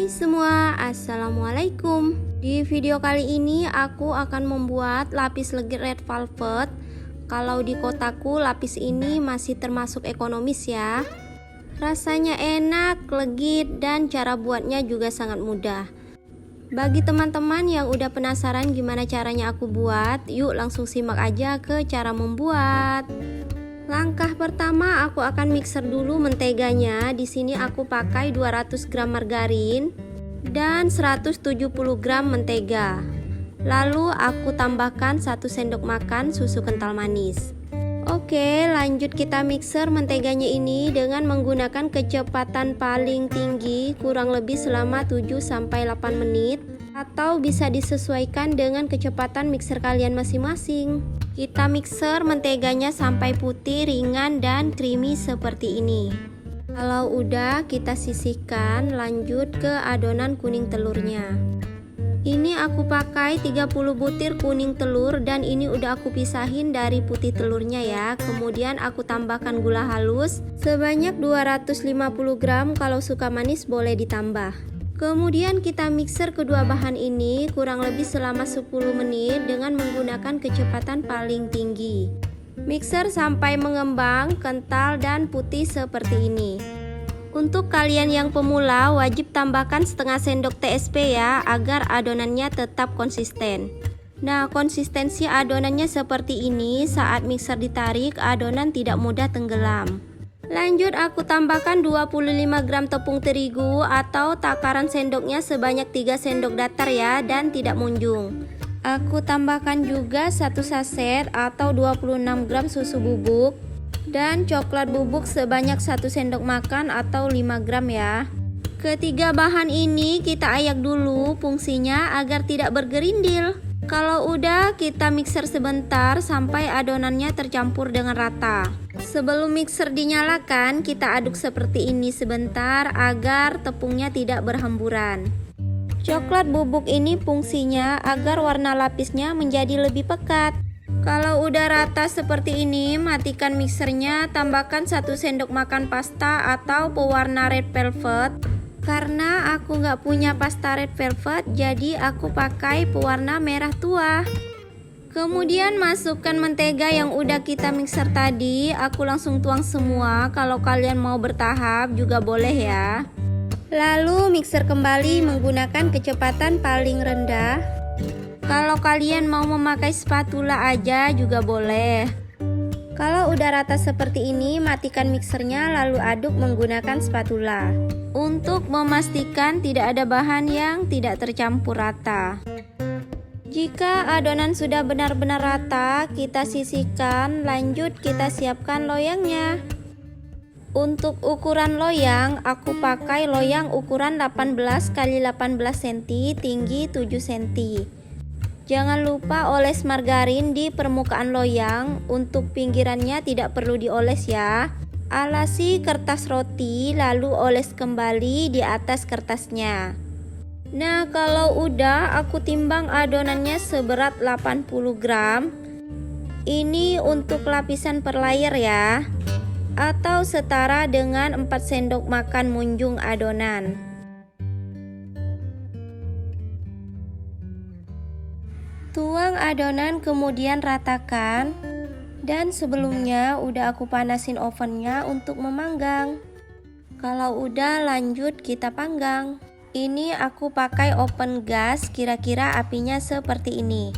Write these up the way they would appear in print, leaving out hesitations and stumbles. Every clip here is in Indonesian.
semua, assalamualaikum. Di video kali ini aku akan membuat lapis legit red velvet. Kalau di kotaku lapis ini masih termasuk ekonomis ya. Rasanya enak, legit, dan cara buatnya juga sangat mudah. Bagi teman-teman yang udah penasaran gimana caranya aku buat, yuk langsung simak aja ke cara membuat. Langkah pertama, aku akan mixer dulu menteganya. Di sini aku pakai 200 gram margarin dan 170 gram mentega. Lalu aku tambahkan 1 sendok makan susu kental manis. Oke, lanjut kita mixer menteganya ini dengan menggunakan kecepatan paling tinggi kurang lebih selama 7-8 menit, atau bisa disesuaikan dengan kecepatan mixer kalian masing-masing. Kita mixer menteganya sampai putih, ringan, dan creamy seperti ini. Kalau udah, kita sisihkan, lanjut ke adonan kuning telurnya. Ini aku pakai 30 butir kuning telur dan ini udah aku pisahin dari putih telurnya ya. Kemudian aku tambahkan gula halus sebanyak 250 gram, kalau suka manis boleh ditambah. Kemudian kita mixer kedua bahan ini kurang lebih selama 10 menit dengan menggunakan kecepatan paling tinggi. Mixer sampai mengembang, kental, dan putih seperti ini. Untuk kalian yang pemula wajib tambahkan setengah sendok TSP ya, agar adonannya tetap konsisten. Nah, konsistensi adonannya seperti ini. Saat mixer ditarik, adonan tidak mudah tenggelam. Lanjut aku tambahkan 25 gram tepung terigu atau takaran sendoknya sebanyak 3 sendok datar ya, dan tidak munjung. Aku tambahkan juga 1 saset atau 26 gram susu bubuk dan coklat bubuk sebanyak 1 sendok makan atau 5 gram ya. Ketiga bahan ini kita ayak dulu fungsinya agar tidak bergerindil. Kalau udah, kita mixer sebentar sampai adonannya tercampur dengan rata. Sebelum mixer dinyalakan, kita aduk seperti ini sebentar agar tepungnya tidak berhamburan. Coklat bubuk ini fungsinya agar warna lapisnya menjadi lebih pekat. Kalau udah rata seperti ini, matikan mixernya, tambahkan 1 sendok makan pasta atau pewarna red velvet. Karena aku nggak punya pasta red velvet, jadi aku pakai pewarna merah tua. Kemudian masukkan mentega yang udah kita mixer tadi. Aku langsung tuang semua. Kalau kalian mau bertahap juga boleh ya. Lalu mixer kembali menggunakan kecepatan paling rendah. Kalau kalian mau memakai spatula aja juga boleh. Kalau udah rata seperti ini, matikan mixernya lalu aduk menggunakan spatula untuk memastikan tidak ada bahan yang tidak tercampur rata. Jika adonan sudah benar-benar rata, kita sisihkan, lanjut kita siapkan loyangnya. Untuk ukuran loyang, aku pakai loyang ukuran 18 x 18 cm, tinggi 7 cm. Jangan lupa oles margarin di permukaan loyang. Untuk pinggirannya tidak perlu dioles ya. Alasi kertas roti lalu oles kembali di atas kertasnya. Nah, kalau udah, aku timbang adonannya seberat 80 gram. Ini untuk lapisan per layer ya, atau setara dengan 4 sendok makan munjung adonan. Tuang adonan kemudian ratakan. Dan sebelumnya udah aku panasin ovennya untuk memanggang. Kalau udah, lanjut kita panggang. Ini aku pakai oven gas, kira-kira apinya seperti ini.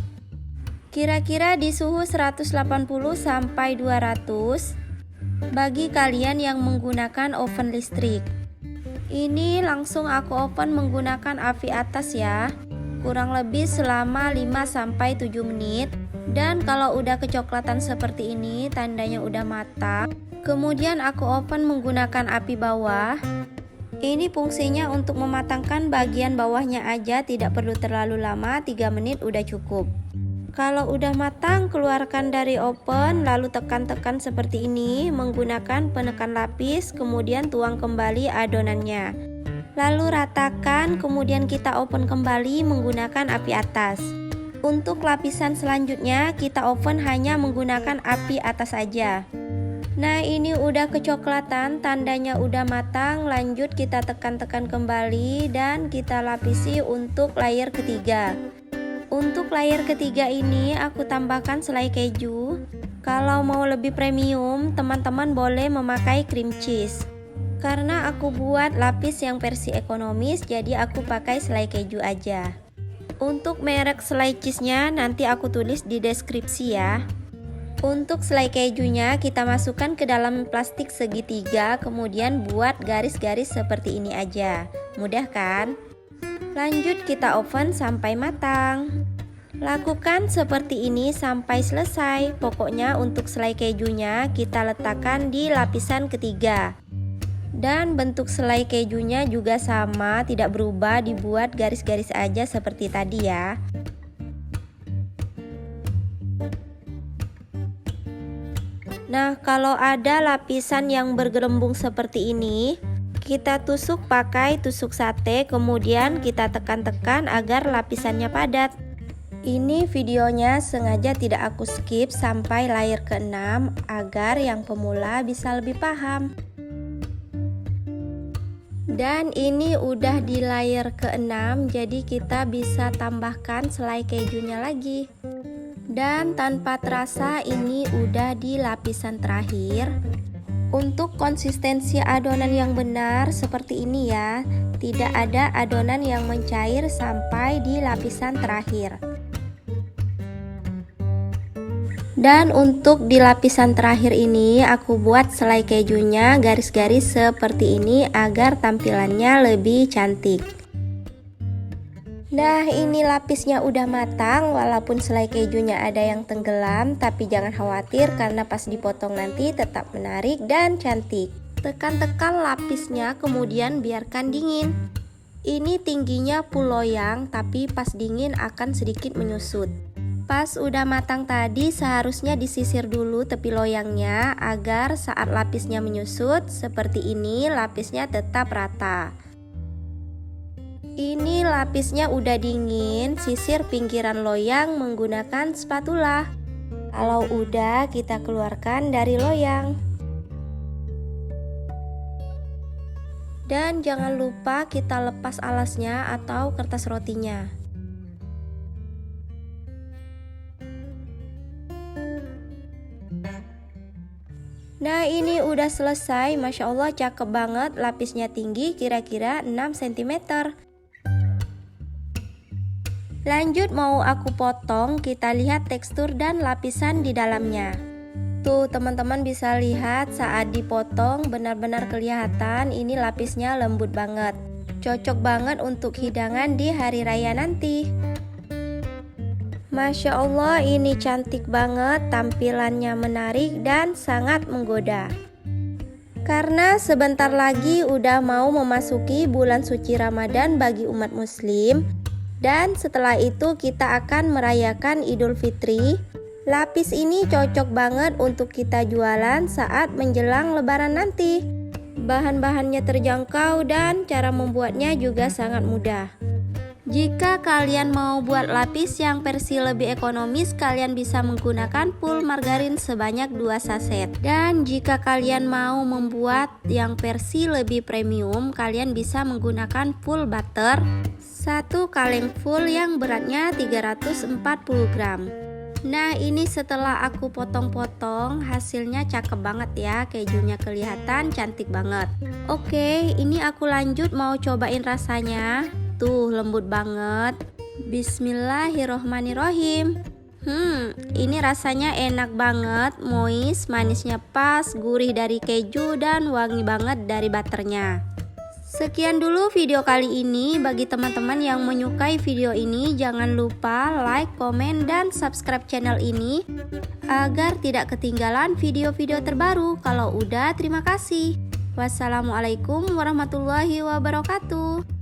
Kira-kira di suhu 180 sampai 200 bagi kalian yang menggunakan oven listrik. Ini langsung aku oven menggunakan api atas ya. Kurang lebih selama 5-7 menit. Dan kalau udah kecoklatan seperti ini, tandanya udah matang. Kemudian aku oven menggunakan api bawah. Ini fungsinya untuk mematangkan bagian bawahnya aja, tidak perlu terlalu lama, 3 menit udah cukup. Kalau udah matang, keluarkan dari oven, lalu tekan-tekan seperti ini menggunakan penekan lapis, kemudian tuang kembali adonannya. Lalu ratakan, kemudian kita oven kembali menggunakan api atas. Untuk lapisan selanjutnya, kita oven hanya menggunakan api atas saja. Nah, ini udah kecoklatan, tandanya udah matang. Lanjut kita tekan-tekan kembali dan kita lapisi untuk layer ketiga. Untuk layer ketiga ini aku tambahkan selai keju. Kalau mau lebih premium, teman-teman boleh memakai cream cheese. Karena aku buat lapis yang versi ekonomis, jadi aku pakai selai keju aja. Untuk merek selai cheese-nya nanti aku tulis di deskripsi ya. Untuk selai kejunya kita masukkan ke dalam plastik segitiga, kemudian buat garis-garis seperti ini aja. Mudah kan? Lanjut kita oven sampai matang. Lakukan seperti ini sampai selesai. Pokoknya untuk selai kejunya kita letakkan di lapisan ketiga. Dan bentuk selai kejunya juga sama, tidak berubah, dibuat garis-garis aja seperti tadi ya. Nah, kalau ada lapisan yang bergelembung seperti ini, kita tusuk pakai tusuk sate, kemudian kita tekan-tekan agar lapisannya padat. Ini videonya sengaja tidak aku skip sampai layer ke-6 agar yang pemula bisa lebih paham. Dan ini udah di layer ke-6, jadi kita bisa tambahkan selai kejunya lagi. Dan tanpa terasa ini udah di lapisan terakhir. Untuk konsistensi adonan yang benar seperti ini ya, tidak ada adonan yang mencair sampai di lapisan terakhir. Dan untuk di lapisan terakhir ini aku buat selai kejunya garis-garis seperti ini agar tampilannya lebih cantik. Nah, ini lapisnya udah matang, walaupun selai kejunya ada yang tenggelam, tapi jangan khawatir karena pas dipotong nanti tetap menarik dan cantik. Tekan-tekan lapisnya, kemudian biarkan dingin. Ini tingginya full loyang, tapi pas dingin akan sedikit menyusut. Pas udah matang tadi seharusnya disisir dulu tepi loyangnya agar saat lapisnya menyusut seperti ini lapisnya tetap rata. Ini lapisnya udah dingin, sisir pinggiran loyang menggunakan spatula. Kalau udah, kita keluarkan dari loyang. Dan jangan lupa kita lepas alasnya atau kertas rotinya. Nah, ini udah selesai. Masya Allah, cakep banget. Lapisnya tinggi, kira-kira 6 cm. Lanjut mau aku potong, kita lihat tekstur dan lapisan di dalamnya. Tuh teman-teman bisa lihat saat dipotong benar-benar kelihatan ini lapisnya lembut banget. Cocok banget untuk hidangan di hari raya nanti. Masya Allah, ini cantik banget, tampilannya menarik dan sangat menggoda. Karena sebentar lagi udah mau memasuki bulan suci Ramadan bagi umat muslim. Dan setelah itu kita akan merayakan Idul Fitri. Lapis ini cocok banget untuk kita jualan saat menjelang lebaran nanti. Bahan-bahannya terjangkau dan cara membuatnya juga sangat mudah. Jika kalian mau buat lapis yang versi lebih ekonomis, kalian bisa menggunakan full margarin sebanyak 2 saset. Dan jika kalian mau membuat yang versi lebih premium, kalian bisa menggunakan full butter 1 kaleng full yang beratnya 340 gram. Nah, ini setelah aku potong-potong, hasilnya cakep banget ya, kejunya kelihatan cantik banget. Oke, ini aku lanjut mau cobain rasanya. Tuh, lembut banget. Bismillahirrohmanirrohim. Ini rasanya enak banget, moist, manisnya pas, gurih dari keju dan wangi banget dari butternya. Sekian dulu video kali ini. Bagi teman-teman yang menyukai video ini, jangan lupa like, komen, dan subscribe channel ini agar tidak ketinggalan video-video terbaru. Kalau udah, terima kasih. Wassalamualaikum warahmatullahi wabarakatuh.